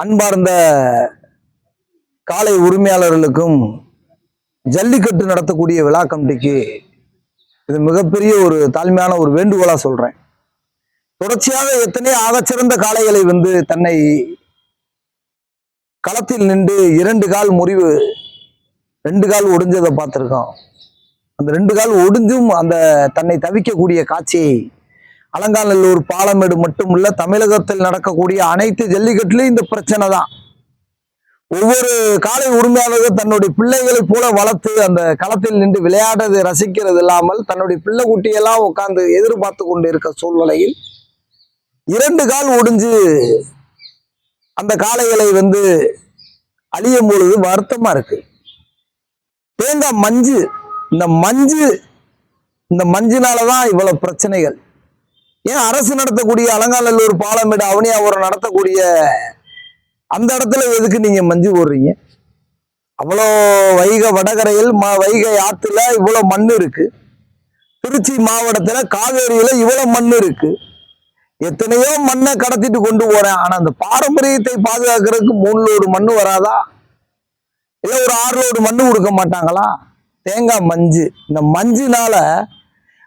அன்பார்ந்த காளை உரிமையாளர்களுக்கும் ஜல்லிக்கட்டு நடத்தக்கூடிய விழா கமிட்டிக்கு இது மிகப்பெரிய ஒரு தாழ்மையான ஒரு வேண்டுகோளா சொல்றேன். தொடர்ச்சியாக எத்தனையோ ஆகச்சிறந்த காளைகளை தன்னை களத்தில் நின்று 2 கால் முறிவு 2 கால் ஒடிஞ்சதை பார்த்திருக்கோம். அந்த 2 கால் ஒடிஞ்சும் அந்த தன்னை தவிக்கக்கூடிய காட்சியை அலங்காநல்லூர் பாலமேடு மட்டுமல்ல, தமிழகத்தில் நடக்கக்கூடிய அனைத்து ஜல்லிக்கட்டுலையும் இந்த பிரச்சனை தான். ஒவ்வொரு காளை உரிமையாளர்கள் தன்னுடைய பிள்ளைகளை போல வளர்த்து அந்த களத்தில் நின்று விளையாடுறதை ரசிக்கிறது இல்லாமல் தன்னுடைய பிள்ளை குட்டியெல்லாம் உட்கார்ந்து எதிர்பார்த்து கொண்டு இருக்க சூழ்நிலையில் 2 கால் ஒடிஞ்சு அந்த காளைகளை அழியும் பொழுது வருத்தமா இருக்கு. தேங்காய் மஞ்சு, இந்த மஞ்சினாலதான் இவ்வளவு பிரச்சனைகள். ஏன் அரசு நடத்தக்கூடிய அலங்காநல்லூர் பாலமேடு அவனியாபுரம் நடத்தக்கூடிய அந்த இடத்துல எதுக்கு நீங்க மஞ்சு போடுறீங்க? அவ்வளோ வைகை வடகரையில் வைகை ஆத்துல இவ்வளவு மண் இருக்கு. திருச்சி மாவட்டத்துல காவேரியில இவ்வளவு மண் இருக்கு. எத்தனையோ மண்ணை கடத்திட்டு கொண்டு போறேன். ஆனா அந்த பாரம்பரியத்தை பாதுகாக்கிறதுக்கு 3 லோடு மண்ணு வராதா? இல்ல ஒரு 6 லோடு மண்ணு கொடுக்க மாட்டாங்களா? தேங்காய் மஞ்சு, இந்த மஞ்சுனால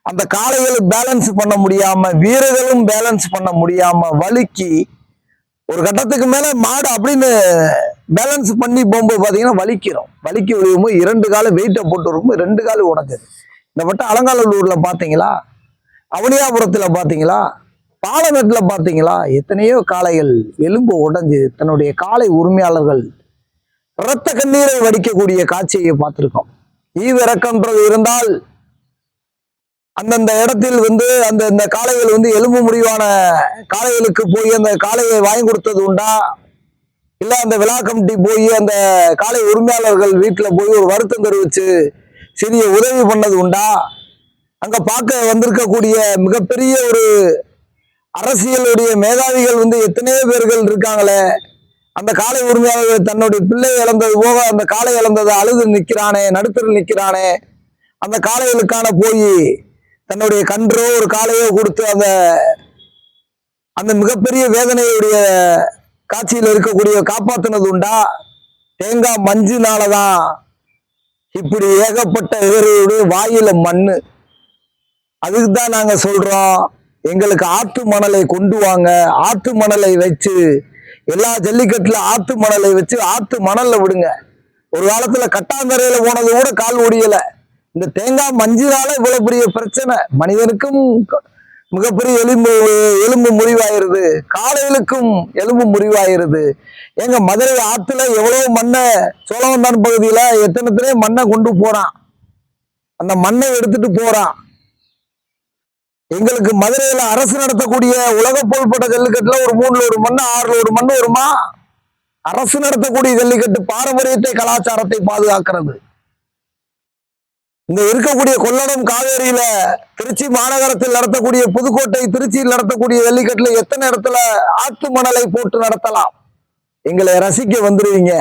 அந்த காளைகளை பேலன்ஸ் பண்ண முடியாம, வீரர்களும் பேலன்ஸ் பண்ண முடியாம வழுக்கி ஒரு கட்டத்துக்கு மேல மாடு அப்படின்னு பேலன்ஸ் பண்ணி போகும்போது பாத்தீங்கன்னா வலிக்கி விழுகும்போது 2 கால வெயிட்டை போட்டு இருக்கும்போது 2 கால் உடைஞ்சது. இந்த மட்டும் அலங்காநல்லூர்ல பாத்தீங்களா? அவனியாபுரத்துல பாத்தீங்களா? பாலமேட்டுல பாத்தீங்களா? எத்தனையோ காளைகள் எலும்பு உடைஞ்சு தன்னுடைய காளை உரிமையாளர்கள் இரத்த கண்ணீரை வடிக்கக்கூடிய காட்சியை பார்த்திருக்கோம். ஈவிரக்கம்ன்றது இருந்தால் அந்தந்த இடத்தில் அந்த காளைகள் எலும்பு முறிவான காளைகளுக்கு போய் அந்த காளையை வாங்கி கொடுத்தது உண்டா? இல்ல அந்த விழா கமிட்டி போய் அந்த காளை உரிமையாளர்கள் வீட்டுல போய் ஒரு வருத்தம் தெரிவிச்சு சிறிய உதவி பண்ணது உண்டா? அங்க பார்க்க வந்திருக்கக்கூடிய மிகப்பெரிய ஒரு அரசியலுடைய மேதாவிகள் எத்தனையோ பேர்கள் இருக்காங்களே. அந்த காளை உரிமையாளர்கள் தன்னுடைய பிள்ளை இழந்தது போக அந்த காளை இழந்ததை அழுது நிற்கிறானே, நடுத்தரில் நிற்கிறானே. அந்த காளைகளுக்கான போய் தன்னுடைய கன்றோ ஒரு காளையோ கொடுத்து அந்த மிகப்பெரிய வேதனையுடைய காட்சியில் இருக்கக்கூடிய காப்பாத்தினது உண்டா? தேங்காய் மஞ்சுனாலதான் இப்படி ஏகப்பட்ட எதிரியுடைய வாயில மண்ணு. அதுக்கு தான் நாங்க சொல்றோம், எங்களுக்கு ஆத்து மணலை கொண்டு வாங்க. ஆத்து மணலை வச்சு எல்லா ஜல்லிக்கட்டுல ஆத்து மணலை வச்சு ஆத்து மணல்ல விடுங்க. ஒரு காலத்துல கட்டாந்தரையில போனது கூட கால் ஒடியல. இந்த தேங்காய் மஞ்சுனால இவ்வளவு பெரிய பிரச்சனை. மனிதனுக்கும் மிகப்பெரிய எலும்பு முறிவாயிருது, காளைகளுக்கும் எலும்பு முறிவாயிருது. எங்க மதுரை ஆத்துல எவ்வளவு மண்ணை, சோழவந்தான் பகுதியில எத்தனை மண்ணை கொண்டு போறான். அந்த மண்ணை எடுத்துட்டு போறான். எங்களுக்கு மதுரையில அரசு நடத்தக்கூடிய உலக புகழ்பெற்ற ஜல்லிக்கட்டுல ஒரு 3 லோடு மண்ணு 6 லோடு மண்ணு வருமா? அரசு நடத்தக்கூடிய ஜல்லிக்கட்டு பாரம்பரியத்தை, கலாச்சாரத்தை பாதுகாக்கிறது. இங்க இருக்கக்கூடிய கொள்ளடம் காவேரியில, திருச்சி மாநகரத்தில் நடத்தக்கூடிய, புதுக்கோட்டை திருச்சியில் நடத்தக்கூடிய ஜல்லிக்கட்டுல எத்தனை இடத்துல ஆத்து மணலை போட்டு நடத்தலாம். எங்களை ரசிக்க வந்துருவீங்க,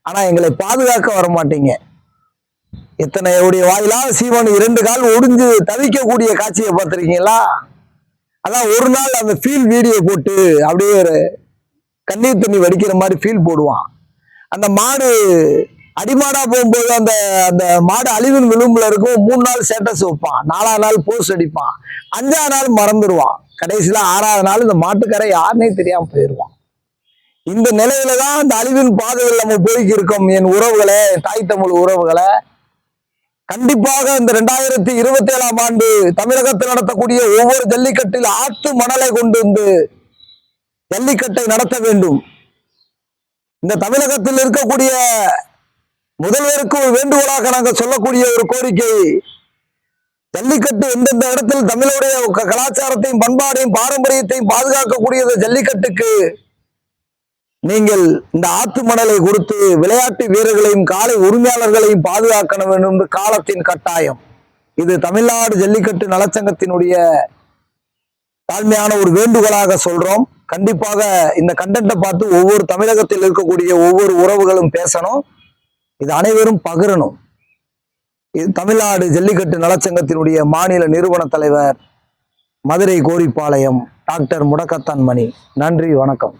ஆனா எங்களை பாதுகாக்க வர மாட்டீங்க. எத்தனை வாயிலா சீவன் 2 கால் ஒடிஞ்சு தவிக்கக்கூடிய காட்சியை பார்த்திருக்கீங்களா? அதான் ஒரு நாள் அந்த ஃபீல் வீடியோ போட்டு அப்படியே ஒரு கண்ணீர் தண்ணி வடிக்கிற மாதிரி ஃபீல் போடுவான். அந்த மாடு அடிமாடா போகும்போது அந்த மாடு அழிவின் விளிம்புல இருக்கும். 3 நாள் ஸ்டேட்டஸ் வைப்பான், 4ஆவது நாள் போஸ்ட் அடிப்பான், 5ஆவது நாள் மறந்துடுவான். கடைசியில 6ஆவது நாள் இந்த மாட்டுக்கரை யாருன்னே தெரியாம போயிடுவான். இந்த நிலையில தான் இந்த அழிவின் பாதையில் நம்ம போய்க்கு இருக்கோம். என் உறவுகளே, தாய் தமிழ் உறவுகளை, கண்டிப்பாக இந்த 2027ஆம் ஆண்டு தமிழகத்தில் நடத்தக்கூடிய ஒவ்வொரு ஜல்லிக்கட்டில் ஆத்து மணலை கொண்டு ஜல்லிக்கட்டை நடத்த வேண்டும். இந்த தமிழகத்தில் இருக்கக்கூடிய முதல்வருக்கு ஒரு வேண்டுகோளாக நாங்கள் சொல்லக்கூடிய ஒரு கோரிக்கை, ஜல்லிக்கட்டு எந்தெந்த இடத்தில் தமிழுடைய கலாச்சாரத்தையும் பண்பாடையும் பாரம்பரியத்தையும் பாதுகாக்கக்கூடிய ஜல்லிக்கட்டுக்கு நீங்கள் இந்த ஆத்து மணலை கொடுத்து விளையாட்டு வீரர்களையும் காளை உரிமையாளர்களையும் பாதுகாக்க வேண்டும் என்று காலத்தின் கட்டாயம். இது தமிழ்நாடு ஜல்லிக்கட்டு நலச்சங்கத்தினுடைய தாழ்மையான ஒரு வேண்டுகோளாக சொல்றோம். கண்டிப்பாக இந்த கண்டென்ட்டை பார்த்து ஒவ்வொரு தமிழகத்தில் இருக்கக்கூடிய ஒவ்வொரு உறவுகளும் பேசணும். இது அனைவரும் பகிரணும். இது தமிழ்நாடு ஜல்லிக்கட்டு நலச்சங்கத்தினுடைய மாநில நிறுவன தலைவர், மதுரை கோரிப்பாளையம் டாக்டர் முடக்கத்தான் மணி. நன்றி, வணக்கம்.